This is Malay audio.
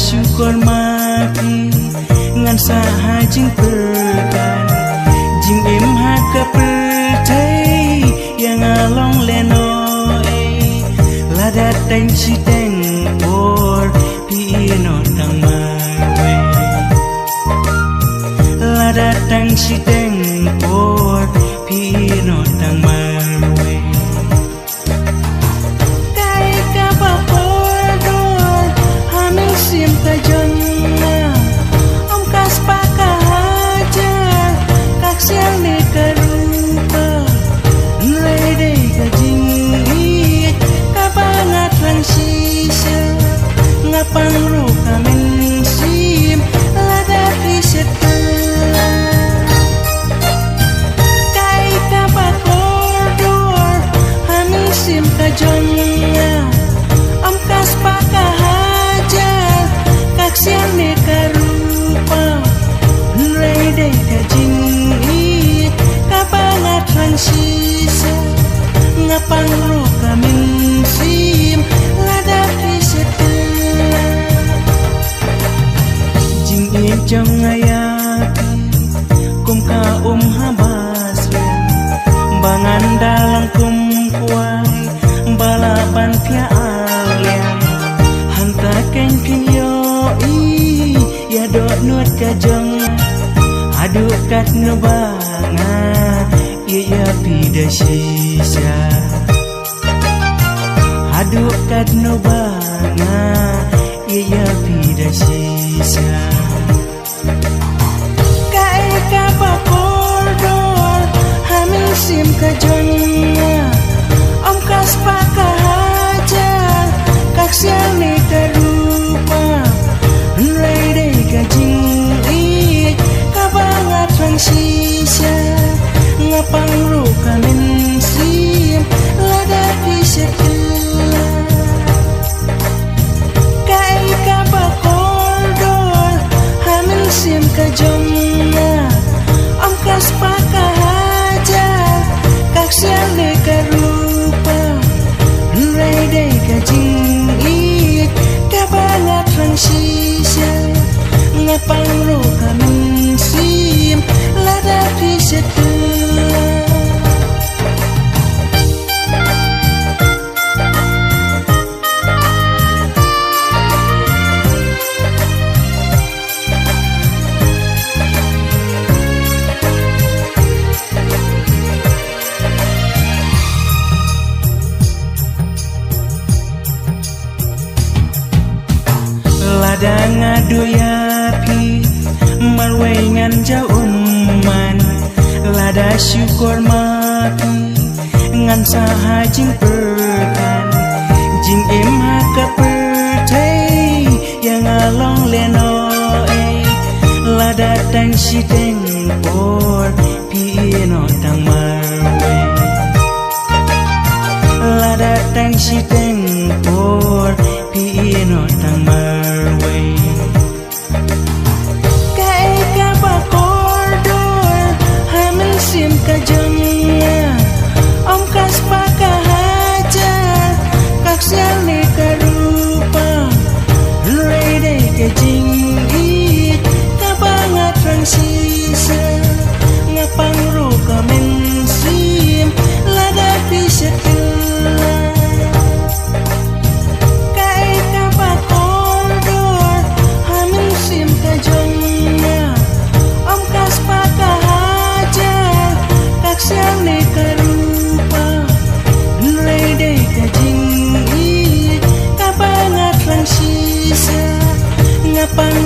syukur mati ngan saha jing perkan jing im ha kapeltai yang along leno lada teng si teng por pi no tang mai lada teng si teng por pi no tang mai Pangru kamen sim lada pisetan kai ka bakordor hamin sim ka jongna am kas paka hajar kak siang ne karupa nrai dei ka jingi ka bangat transisa ngapangru kamen sim lada pisetan jang ayati kum ka habas bangan dalang kum kuai balaban pia alian hanta ken pinyo ya dot nuat ka jang aduk kat no banga ya pida sisa aduk kat no banga ya pida sisa kai ka bakordor hamin sim ka jongna om kas paka hajar kak siang ne karupa nrai dei ka jing ka bangat transisa ngapang ru kamen sim lada pisetan kai ka bakordor hamin sim ka jongna am kas paka hajar kak siang ne karupa nrai dei ka jing ka bangat transisa ngapang ru kamen sim lada pisetan lada ngadu yapi marwengan jaun man lada syukur mati ngan saha jing perkan jing im ha kapeltai yang along leno lada tang si teng por pi no tang marwe lada tang si teng por pi no tang marwe kai ka bakordor hamin sim ka jongna om kas paka hajar kak siang ne karupa nrai dei ka jing ka bangat transisa ngapang ru kamen sim lada pisetan kai ka bakordor hamin sim ka jongna om kas paka hajar kak siang ne karupa nrai dei ka jing ka bangat transisa ngapang